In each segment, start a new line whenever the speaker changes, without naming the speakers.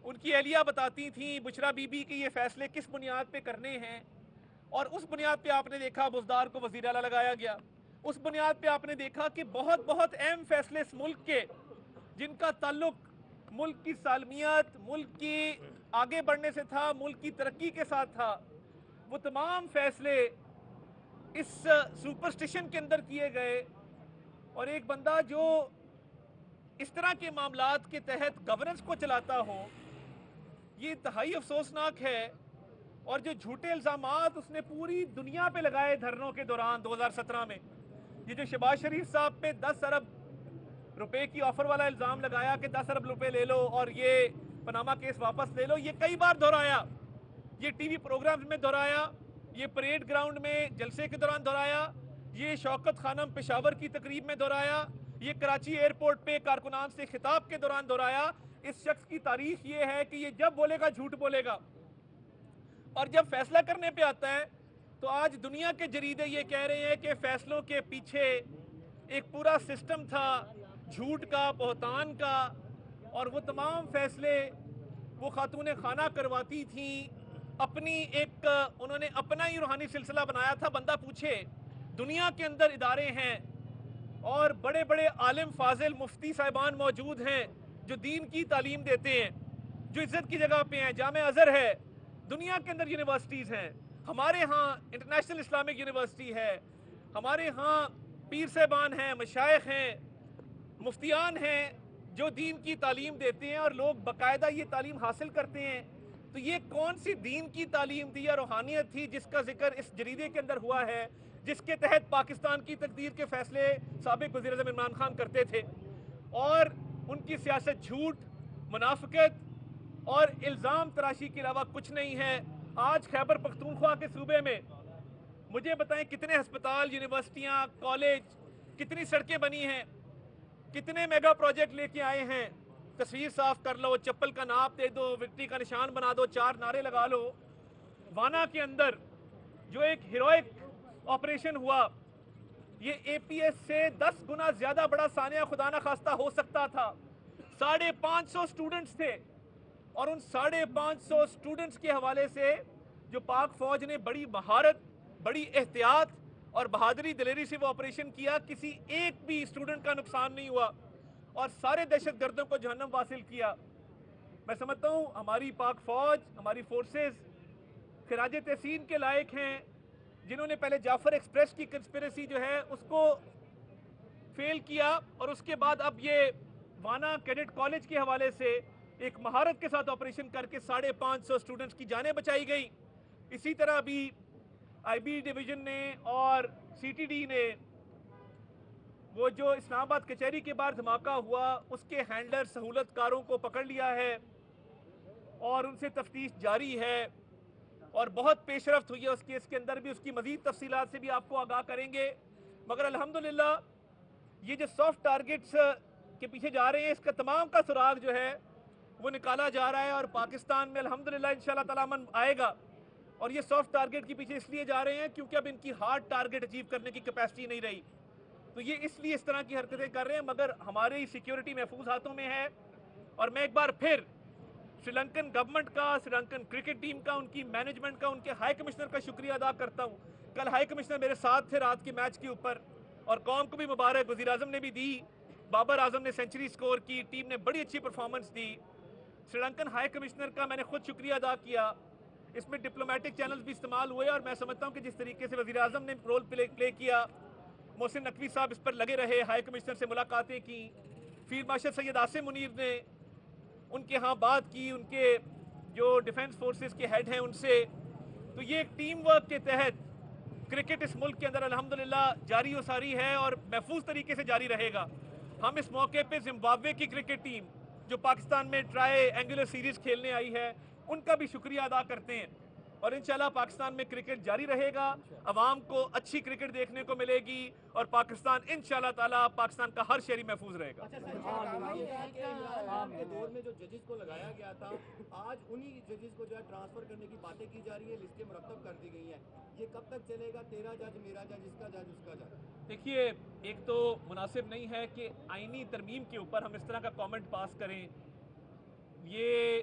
ان کی اہلیہ بتاتی تھیں بشرا بی بی کہ یہ فیصلے کس بنیاد پہ کرنے ہیں، اور اس بنیاد پہ آپ نے دیکھا بزدار کو وزیر اعلیٰ لگایا گیا. اس بنیاد پہ آپ نے دیکھا کہ بہت بہت اہم فیصلے اس ملک کے جن کا تعلق ملک کی سالمیت، ملک کی آگے بڑھنے سے تھا، ملک کی ترقی کے ساتھ تھا، وہ تمام فیصلے اس سپرسٹیشن کے اندر کیے گئے. اور ایک بندہ جو اس طرح کے معاملات کے تحت گورننس کو چلاتا ہو، یہ انتہائی افسوسناک ہے. اور جو جھوٹے الزامات اس نے پوری دنیا پہ لگائے دھرنوں کے دوران 2017 میں، یہ جو شہباز شریف صاحب پہ 10 ارب روپے کی آفر والا الزام لگایا کہ 10 ارب روپے لے لو اور یہ پاناما کیس واپس لے لو، یہ کئی بار دہرایا. یہ ٹی وی پروگرامز میں دہرایا، یہ پریڈ گراؤنڈ میں جلسے کے دوران دہرایا، یہ شوکت خانم پشاور کی تقریب میں دہرایا، یہ کراچی ایئرپورٹ پہ کارکنان سے خطاب کے دوران دہرایا. اس شخص کی تاریخ یہ ہے کہ یہ جب بولے گا جھوٹ بولے گا، اور جب فیصلہ کرنے پہ آتا ہے تو آج دنیا کے جریدے یہ کہہ رہے ہیں کہ فیصلوں کے پیچھے ایک پورا سسٹم تھا جھوٹ کا، بہتان کا، اور وہ تمام فیصلے وہ خاتون خانہ کرواتی تھیں. اپنی ایک انہوں نے اپنا ہی روحانی سلسلہ بنایا تھا. بندہ پوچھے دنیا کے اندر ادارے ہیں اور بڑے بڑے عالم فاضل مفتی صاحبان موجود ہیں جو دین کی تعلیم دیتے ہیں، جو عزت کی جگہ پہ ہیں. جامعہ ازہر ہے، دنیا کے اندر یونیورسٹیز ہیں، ہمارے ہاں انٹرنیشنل اسلامک یونیورسٹی ہے، ہمارے ہاں پیر صاحبان ہیں، مشائخ ہیں، مفتیان ہیں جو دین کی تعلیم دیتے ہیں اور لوگ باقاعدہ یہ تعلیم حاصل کرتے ہیں. تو یہ کون سی دین کی تعلیم تھی یا روحانیت تھی جس کا ذکر اس جریدے کے اندر ہوا ہے، جس کے تحت پاکستان کی تقدیر کے فیصلے سابق وزیر اعظم عمران خان کرتے تھے؟ اور ان کی سیاست جھوٹ، منافقت اور الزام تراشی کے علاوہ کچھ نہیں ہے. آج خیبر پختونخوا کے صوبے میں مجھے بتائیں کتنے ہسپتال، یونیورسٹیاں، کالج، کتنی سڑکیں بنی ہیں، کتنے میگا پروجیکٹ لے کے آئے ہیں. تصویر صاف کر لو، چپل کا ناپ دے دو، وکٹری کا نشان بنا دو، 4 نعرے لگا لو. وانا کے اندر جو ایک ہیروئک آپریشن ہوا، یہ اے پی ایس سے 10 گنا زیادہ بڑا سانحہ خدا نہ خواستہ ہو سکتا تھا. 550 سٹوڈنٹس تھے، اور ان 550 سٹوڈنٹس کے حوالے سے جو پاک فوج نے بڑی مہارت، بڑی احتیاط اور بہادری دلیری سے وہ آپریشن کیا، کسی ایک بھی سٹوڈنٹ کا نقصان نہیں ہوا اور سارے دہشت گردوں کو جہنم واصل کیا. میں سمجھتا ہوں ہماری پاک فوج، ہماری فورسز خراج تحسین کے لائق ہیں، جنہوں نے پہلے جعفر ایکسپریس کی کنسپریسی جو ہے اس کو فیل کیا، اور اس کے بعد اب یہ وانا کیڈٹ کالج کے حوالے سے ایک مہارت کے ساتھ آپریشن کر کے 550 سٹوڈنٹس کی جانیں بچائی گئی. اسی طرح ابھی آئی بی ڈویژن نے اور سی ٹی ڈی نے وہ جو اسلام آباد کچہری کے باہر دھماکہ ہوا اس کے ہینڈلر سہولت کاروں کو پکڑ لیا ہے اور ان سے تفتیش جاری ہے، اور بہت پیش رفت ہوئی ہے اس کیس کے اندر بھی. اس کی مزید تفصیلات سے بھی آپ کو آگاہ کریں گے. مگر الحمدللہ یہ جو سافٹ ٹارگٹس کے پیچھے جا رہے ہیں، اس کا تمام کا سراغ جو ہے وہ نکالا جا رہا ہے، اور پاکستان میں الحمدللہ انشاءاللہ تعالی امن آئے گا. اور یہ سافٹ ٹارگٹ کے پیچھے اس لیے جا رہے ہیں کیونکہ اب ان کی ہارڈ ٹارگٹ اچیو کرنے کی کیپیسٹی نہیں رہی، تو یہ اس لیے اس طرح کی حرکتیں کر رہے ہیں. مگر ہماری سیکیورٹی محفوظ ہاتھوں میں ہے. اور میں ایک بار پھر سری لنکن گورنمنٹ کا، سری لنکن کرکٹ ٹیم کا، ان کی مینجمنٹ کا، ان کے ہائی کمشنر کا شکریہ ادا کرتا ہوں. کل ہائی کمشنر میرے ساتھ تھے رات کے میچ کے اوپر، اور قوم کو بھی مبارک، وزیر اعظم نے بھی دی، بابر اعظم نے سینچری سکور کی، ٹیم نے بڑی اچھی پرفارمنس دی. سری لنکن ہائی کمشنر کا میں نے خود شکریہ ادا کیا. اس میں ڈپلومیٹک چینلز بھی استعمال ہوئے، اور میں سمجھتا ہوں کہ جس طریقے سے وزیر اعظم نے رول پلے کیا، محسن نقوی صاحب اس پر لگے رہے، ہائی کمشنر سے ملاقاتیں کی، فیلڈ مارشل سید عاصم منیر نے ان کے ہاں بات کی، ان کے جو ڈیفنس فورسز کے ہیڈ ہیں ان سے. تو یہ ایک ٹیم ورک کے تحت کرکٹ اس ملک کے اندر الحمدللہ جاری و ساری ہے اور محفوظ طریقے سے جاری رہے گا. ہم اس موقع پہ زمبابوے کی کرکٹ ٹیم جو پاکستان میں ٹرائی اینگولر سیریز کھیلنے آئی ہے ان کا بھی شکریہ ادا کرتے ہیں، اور انشاءاللہ پاکستان میں کرکٹ جاری رہے گا، عوام کو اچھی کرکٹ دیکھنے کو ملے گی، اور پاکستان انشاءاللہ تعالی پاکستان کا ہر شہری محفوظ رہے گا.
اچھا سر، کہ عمران خان کے دور میں جو ججز کو لگایا گیا تھا، آج انہی ججز کو جو ہے ٹرانسفر کرنے کی باتیں کی جا رہی ہیں، لسٹیں مرتب کر دی گئی ہیں. یہ کب تک چلے گا؟ 13 جج، میرا جج، اس کا جج، اس کا جج.
دیکھیے، ایک تو مناسب نہیں ہے کہ آئینی ترمیم کے اوپر ہم اس طرح کا کامنٹ پاس کریں. یہ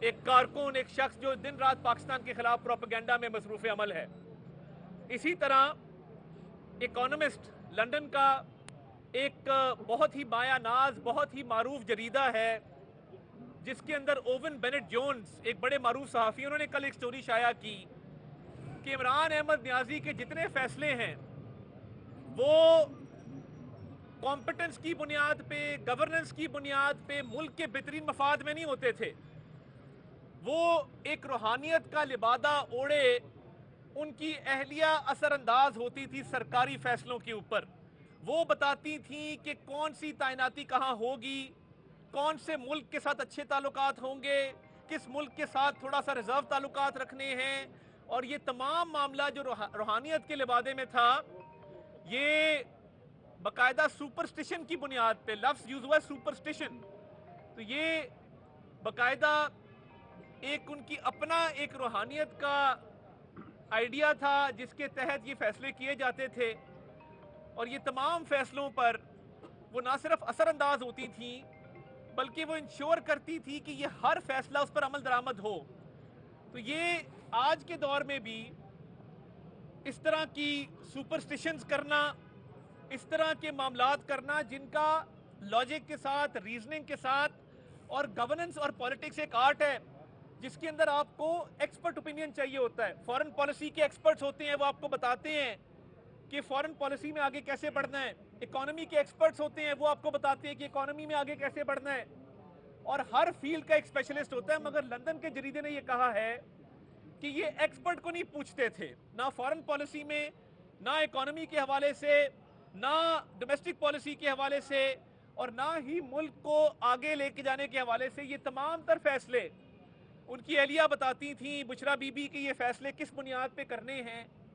ایک کارکن، ایک شخص جو دن رات پاکستان کے خلاف پروپیگنڈا میں مصروف عمل ہے. اسی طرح اکانومسٹ لندن کا ایک بہت ہی مایہ ناز، بہت ہی معروف جریدہ ہے جس کے اندر اوون بینٹ جونز ایک بڑے معروف صحافی، انہوں نے کل ایک سٹوری شائع کی کہ عمران احمد نیازی کے جتنے فیصلے ہیں وہ کمپٹنس کی بنیاد پہ، گورننس کی بنیاد پہ، ملک کے بہترین مفاد میں نہیں ہوتے تھے. وہ ایک روحانیت کا لبادہ اوڑے ان کی اہلیہ اثر انداز ہوتی تھی سرکاری فیصلوں کے اوپر. وہ بتاتی تھیں کہ کون سی تعیناتی کہاں ہوگی، کون سے ملک کے ساتھ اچھے تعلقات ہوں گے، کس ملک کے ساتھ تھوڑا سا ریزرو تعلقات رکھنے ہیں. اور یہ تمام معاملہ جو روحانیت کے لبادے میں تھا، یہ باقاعدہ سپرسٹیشن کی بنیاد پہ، لفظ یوز ہوا ہے سپرسٹیشن، تو یہ باقاعدہ ایک ان کی اپنا ایک روحانیت کا آئیڈیا تھا جس کے تحت یہ فیصلے کیے جاتے تھے. اور یہ تمام فیصلوں پر وہ نہ صرف اثر انداز ہوتی تھیں بلکہ وہ انشور کرتی تھی کہ یہ ہر فیصلہ اس پر عمل درآمد ہو. تو یہ آج کے دور میں بھی اس طرح کی سپرسٹیشنز کرنا، اس طرح کے معاملات کرنا جن کا لاجک کے ساتھ، ریزننگ کے ساتھ، اور گورننس اور پولیٹکس ایک آرٹ ہے جس کے اندر آپ کو ایکسپرٹ اوپینین چاہیے ہوتا ہے. فورن پالیسی کے ایکسپرٹس ہوتے ہیں، وہ آپ کو بتاتے ہیں کہ فورن پالیسی میں آگے کیسے بڑھنا ہے. اکانومی کے ایکسپرٹس ہوتے ہیں، وہ آپ کو بتاتے ہیں کہ اکانومی میں آگے کیسے بڑھنا ہے. اور ہر فیلڈ کا ایک اسپیشلسٹ ہوتا ہے. مگر لندن کے جریدے نے یہ کہا ہے کہ یہ ایکسپرٹ کو نہیں پوچھتے تھے، نہ فورن پالیسی میں، نہ اکانومی کے حوالے سے، نہ ڈومیسٹک پالیسی کے حوالے سے، اور نہ ہی ملک کو آگے لے کے جانے کے حوالے سے. یہ تمام تر فیصلے ان کی اہلیہ بتاتی تھیں، بشرا بی بی کہ یہ فیصلے کس بنیاد پہ کرنے ہیں.